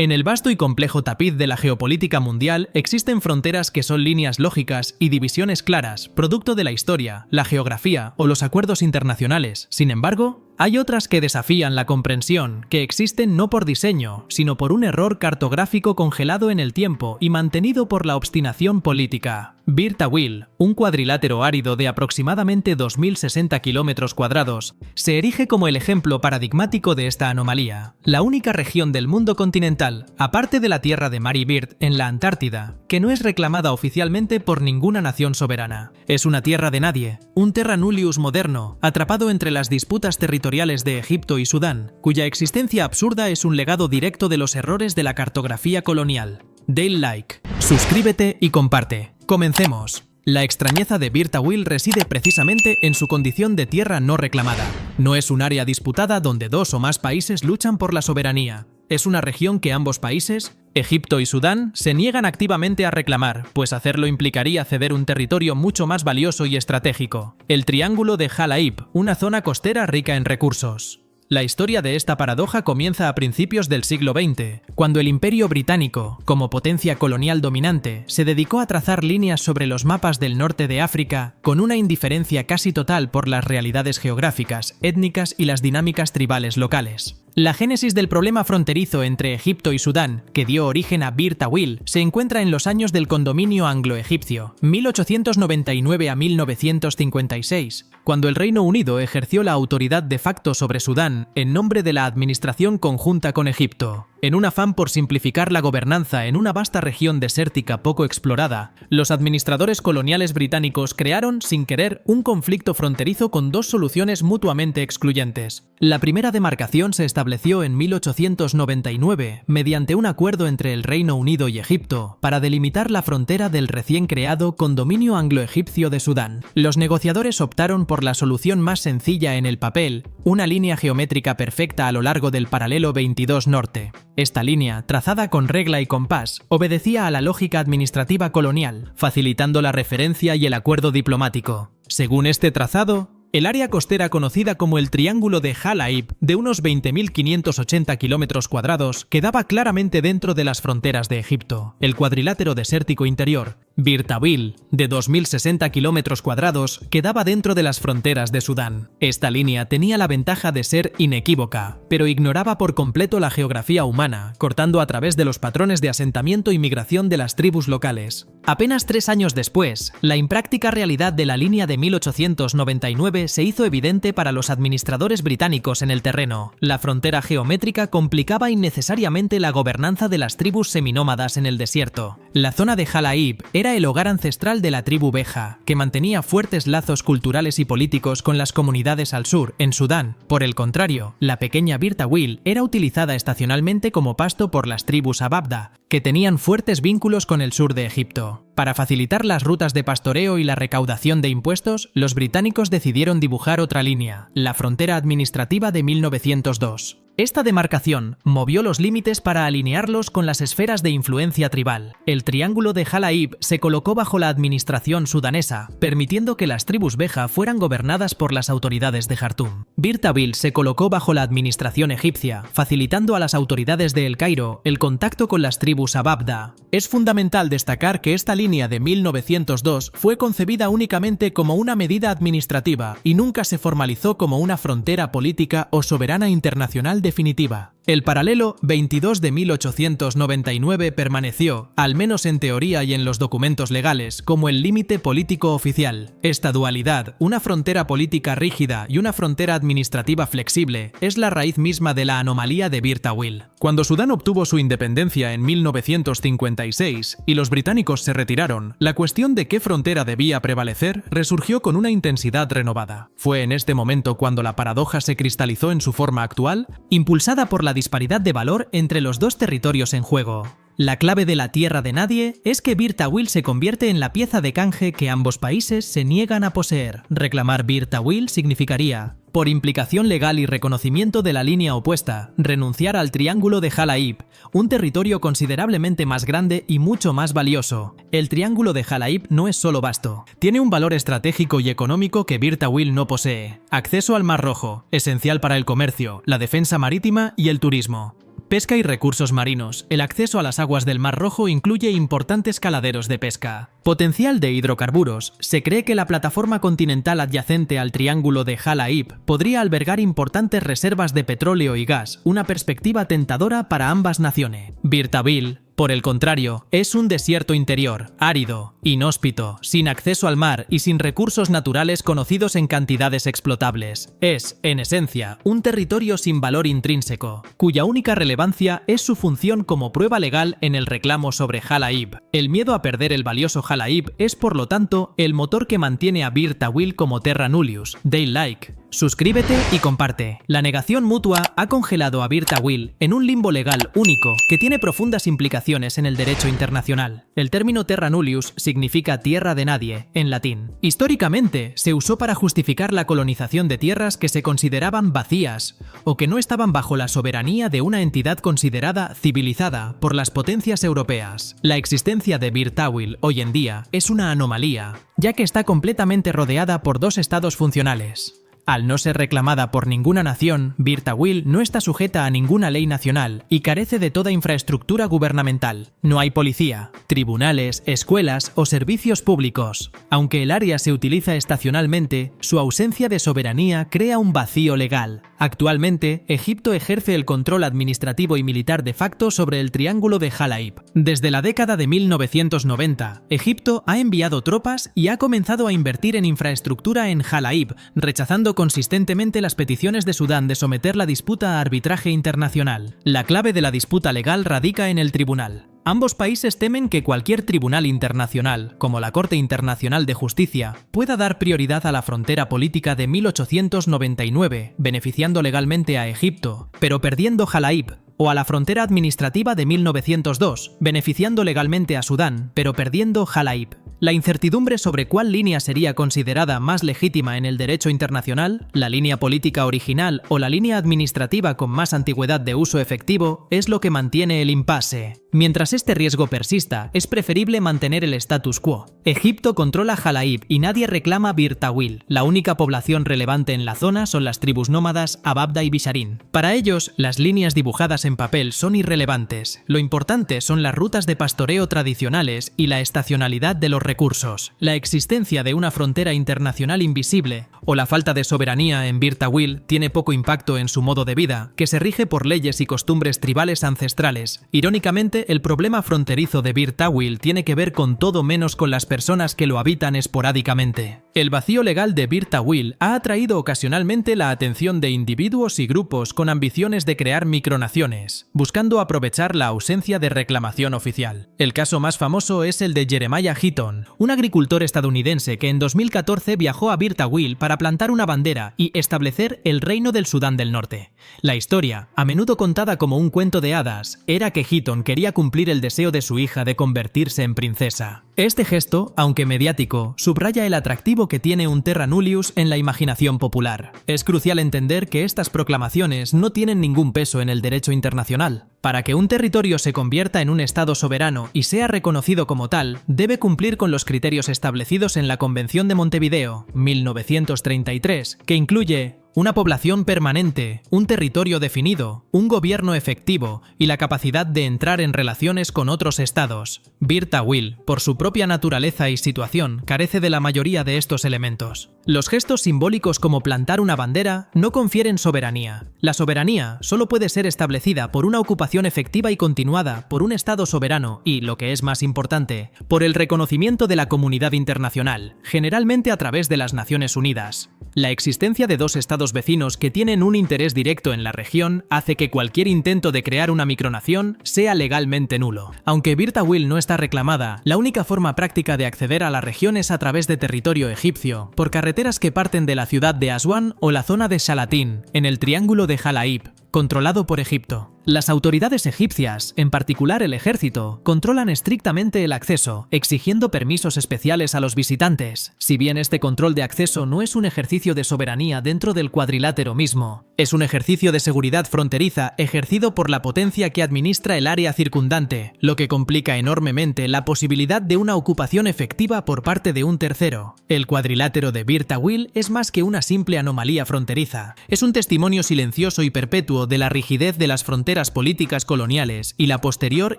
En el vasto y complejo tapiz de la geopolítica mundial existen fronteras que son líneas lógicas y divisiones claras, producto de la historia, la geografía o los acuerdos internacionales. Sin embargo, hay otras que desafían la comprensión, que existen no por diseño, sino por un error cartográfico congelado en el tiempo y mantenido por la obstinación política. Bir Tawil, un cuadrilátero árido de aproximadamente 2060 kilómetros cuadrados, se erige como el ejemplo paradigmático de esta anomalía. La única región del mundo continental, aparte de la tierra de Mary Beard en la Antártida, que no es reclamada oficialmente por ninguna nación soberana. Es una tierra de nadie, un terra nullius moderno, atrapado entre las disputas territoriales de Egipto y Sudán, cuya existencia absurda es un legado directo de los errores de la cartografía colonial. Dale like, suscríbete y comparte. Comencemos. La extrañeza de Bir Tawil reside precisamente en su condición de tierra no reclamada. No es un área disputada donde dos o más países luchan por la soberanía. Es una región que ambos países, Egipto y Sudán, se niegan activamente a reclamar, pues hacerlo implicaría ceder un territorio mucho más valioso y estratégico: el Triángulo de Jalaib, una zona costera rica en recursos. La historia de esta paradoja comienza a principios del siglo XX, cuando el Imperio Británico, como potencia colonial dominante, se dedicó a trazar líneas sobre los mapas del norte de África con una indiferencia casi total por las realidades geográficas, étnicas y las dinámicas tribales locales. La génesis del problema fronterizo entre Egipto y Sudán, que dio origen a Bir Tawil, se encuentra en los años del condominio anglo-egipcio, 1899 a 1956, cuando el Reino Unido ejerció la autoridad de facto sobre Sudán en nombre de la administración conjunta con Egipto. En un afán por simplificar la gobernanza en una vasta región desértica poco explorada, los administradores coloniales británicos crearon, sin querer, un conflicto fronterizo con dos soluciones mutuamente excluyentes. La primera demarcación se estableció en 1899 mediante un acuerdo entre el Reino Unido y Egipto para delimitar la frontera del recién creado condominio anglo-egipcio de Sudán. Los negociadores optaron por la solución más sencilla en el papel, una línea geométrica perfecta a lo largo del paralelo 22 norte. Esta línea, trazada con regla y compás, obedecía a la lógica administrativa colonial, facilitando la referencia y el acuerdo diplomático. Según este trazado, el área costera conocida como el Triángulo de Jalaib, de unos 20.580 kilómetros cuadrados, quedaba claramente dentro de las fronteras de Egipto. El cuadrilátero desértico interior, Bir Tawil, de 2.060 kilómetros cuadrados, quedaba dentro de las fronteras de Sudán. Esta línea tenía la ventaja de ser inequívoca, pero ignoraba por completo la geografía humana, cortando a través de los patrones de asentamiento y migración de las tribus locales. Apenas 3 años después, la impráctica realidad de la línea de 1899 se hizo evidente para los administradores británicos en el terreno. La frontera geométrica complicaba innecesariamente la gobernanza de las tribus seminómadas en el desierto. La zona de Jalaib era el hogar ancestral de la tribu Beja, que mantenía fuertes lazos culturales y políticos con las comunidades al sur, en Sudán. Por el contrario, la pequeña Bir Tawil era utilizada estacionalmente como pasto por las tribus Ababda, que tenían fuertes vínculos con el sur de Egipto. Para facilitar las rutas de pastoreo y la recaudación de impuestos, los británicos decidieron dibujar otra línea, la frontera administrativa de 1902. Esta demarcación movió los límites para alinearlos con las esferas de influencia tribal. El Triángulo de Jalaib se colocó bajo la administración sudanesa, permitiendo que las tribus Beja fueran gobernadas por las autoridades de Jartum. Bir Tawil se colocó bajo la administración egipcia, facilitando a las autoridades de El Cairo el contacto con las tribus Ababda. Es fundamental destacar que esta línea de 1902 fue concebida únicamente como una medida administrativa y nunca se formalizó como una frontera política o soberana internacional definitiva. El paralelo 22 de 1899 permaneció, al menos en teoría y en los documentos legales, como el límite político oficial. Esta dualidad, una frontera política rígida y una frontera administrativa flexible, es la raíz misma de la anomalía de Bir Tawil. Cuando Sudán obtuvo su independencia en 1956 y los británicos se retiraron, la cuestión de qué frontera debía prevalecer resurgió con una intensidad renovada. Fue en este momento cuando la paradoja se cristalizó en su forma actual, impulsada por la disparidad de valor entre los dos territorios en juego. La clave de la tierra de nadie es que Bir Tawil se convierte en la pieza de canje que ambos países se niegan a poseer. Reclamar Bir Tawil significaría, por implicación legal y reconocimiento de la línea opuesta, renunciar al Triángulo de Jalaib, un territorio considerablemente más grande y mucho más valioso. El Triángulo de Jalaib no es solo vasto, tiene un valor estratégico y económico que Bir Tawil no posee. Acceso al Mar Rojo, esencial para el comercio, la defensa marítima y el turismo. Pesca y recursos marinos. El acceso a las aguas del Mar Rojo incluye importantes caladeros de pesca. Potencial de hidrocarburos. Se cree que la plataforma continental adyacente al triángulo de Jalaib podría albergar importantes reservas de petróleo y gas, una perspectiva tentadora para ambas naciones. Birtabil, por el contrario, es un desierto interior, árido, inhóspito, sin acceso al mar y sin recursos naturales conocidos en cantidades explotables. Es, en esencia, un territorio sin valor intrínseco, cuya única relevancia es su función como prueba legal en el reclamo sobre Jalaib. El miedo a perder el valioso Jalaib es, por lo tanto, el motor que mantiene a Bir Tawil como terra nullius, they like. Suscríbete y comparte. La negación mutua ha congelado a Bir Tawil en un limbo legal único que tiene profundas implicaciones en el derecho internacional. El término terra nullius significa tierra de nadie, en latín. Históricamente, se usó para justificar la colonización de tierras que se consideraban vacías o que no estaban bajo la soberanía de una entidad considerada civilizada por las potencias europeas. La existencia de Bir Tawil hoy en día es una anomalía, ya que está completamente rodeada por dos estados funcionales. Al no ser reclamada por ninguna nación, Bir Tawil no está sujeta a ninguna ley nacional y carece de toda infraestructura gubernamental. No hay policía, tribunales, escuelas o servicios públicos. Aunque el área se utiliza estacionalmente, su ausencia de soberanía crea un vacío legal. Actualmente, Egipto ejerce el control administrativo y militar de facto sobre el triángulo de Jalaib. Desde la década de 1990, Egipto ha enviado tropas y ha comenzado a invertir en infraestructura en Jalaib, rechazando consistentemente las peticiones de Sudán de someter la disputa a arbitraje internacional. La clave de la disputa legal radica en el tribunal. Ambos países temen que cualquier tribunal internacional, como la Corte Internacional de Justicia, pueda dar prioridad a la frontera política de 1899, beneficiando legalmente a Egipto, pero perdiendo Jalaib, o a la frontera administrativa de 1902, beneficiando legalmente a Sudán, pero perdiendo Jalaib. La incertidumbre sobre cuál línea sería considerada más legítima en el derecho internacional, la línea política original o la línea administrativa con más antigüedad de uso efectivo, es lo que mantiene el impasse. Mientras este riesgo persista, es preferible mantener el status quo. Egipto controla Jalaib y nadie reclama Bir Tawil. La única población relevante en la zona son las tribus nómadas Ababda y Bisharín. Para ellos, las líneas dibujadas en papel son irrelevantes. Lo importante son las rutas de pastoreo tradicionales y la estacionalidad de los recursos. La existencia de una frontera internacional invisible o la falta de soberanía en Bir Tawil tiene poco impacto en su modo de vida, que se rige por leyes y costumbres tribales ancestrales. Irónicamente, el problema fronterizo de Bir Tawil tiene que ver con todo menos con las personas que lo habitan esporádicamente. El vacío legal de Bir Tawil ha atraído ocasionalmente la atención de individuos y grupos con ambiciones de crear micronaciones, buscando aprovechar la ausencia de reclamación oficial. El caso más famoso es el de Jeremiah Heaton, un agricultor estadounidense que en 2014 viajó a Bir Tawil para plantar una bandera y establecer el Reino del Sudán del Norte. La historia, a menudo contada como un cuento de hadas, era que Heaton quería cumplir el deseo de su hija de convertirse en princesa. Este gesto, aunque mediático, subraya el atractivo que tiene un terra nullius en la imaginación popular. Es crucial entender que estas proclamaciones no tienen ningún peso en el derecho internacional. Para que un territorio se convierta en un estado soberano y sea reconocido como tal, debe cumplir con los criterios establecidos en la Convención de Montevideo, 1933, que incluye una población permanente, un territorio definido, un gobierno efectivo y la capacidad de entrar en relaciones con otros estados. Bir Tawil, por su propia naturaleza y situación, carece de la mayoría de estos elementos. Los gestos simbólicos como plantar una bandera no confieren soberanía. La soberanía solo puede ser establecida por una ocupación efectiva y continuada por un estado soberano y, lo que es más importante, por el reconocimiento de la comunidad internacional, generalmente a través de las Naciones Unidas. La existencia de dos estados vecinos que tienen un interés directo en la región hace que cualquier intento de crear una micronación sea legalmente nulo. Aunque Bir Tawil no está reclamada, la única forma práctica de acceder a la región es a través de territorio egipcio, por carreteras que parten de la ciudad de Aswan o la zona de Shalatin, en el triángulo de Jalaib, controlado por Egipto. Las autoridades egipcias, en particular el ejército, controlan estrictamente el acceso, exigiendo permisos especiales a los visitantes. Si bien este control de acceso no es un ejercicio de soberanía dentro del cuadrilátero mismo, es un ejercicio de seguridad fronteriza ejercido por la potencia que administra el área circundante, lo que complica enormemente la posibilidad de una ocupación efectiva por parte de un tercero. El cuadrilátero de Bir Tawil es más que una simple anomalía fronteriza, es un testimonio silencioso y perpetuo perpetuo de la rigidez de las fronteras políticas coloniales y la posterior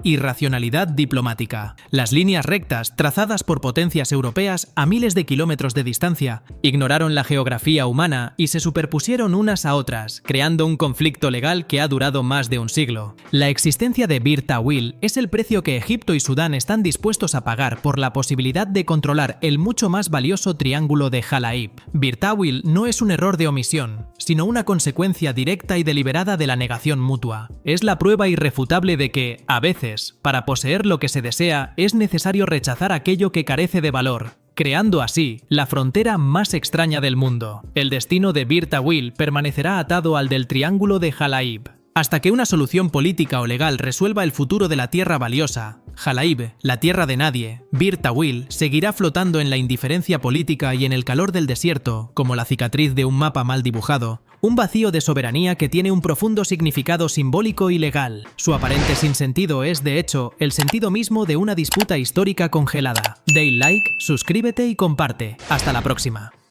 irracionalidad diplomática. Las líneas rectas, trazadas por potencias europeas a miles de kilómetros de distancia, ignoraron la geografía humana y se superpusieron unas a otras, creando un conflicto legal que ha durado más de un siglo. La existencia de Bir Tawil es el precio que Egipto y Sudán están dispuestos a pagar por la posibilidad de controlar el mucho más valioso triángulo de Jalaib. Bir Tawil no es un error de omisión, sino una consecuencia directa y deliberada de la negación mutua. Es la prueba irrefutable de que, a veces, para poseer lo que se desea, es necesario rechazar aquello que carece de valor, creando así la frontera más extraña del mundo. El destino de Bir Tawil permanecerá atado al del triángulo de Jalaib. Hasta que una solución política o legal resuelva el futuro de la tierra valiosa, Jalaib, la tierra de nadie, Bir Tawil seguirá flotando en la indiferencia política y en el calor del desierto, como la cicatriz de un mapa mal dibujado, un vacío de soberanía que tiene un profundo significado simbólico y legal. Su aparente sinsentido es, de hecho, el sentido mismo de una disputa histórica congelada. Dale like, suscríbete y comparte. Hasta la próxima.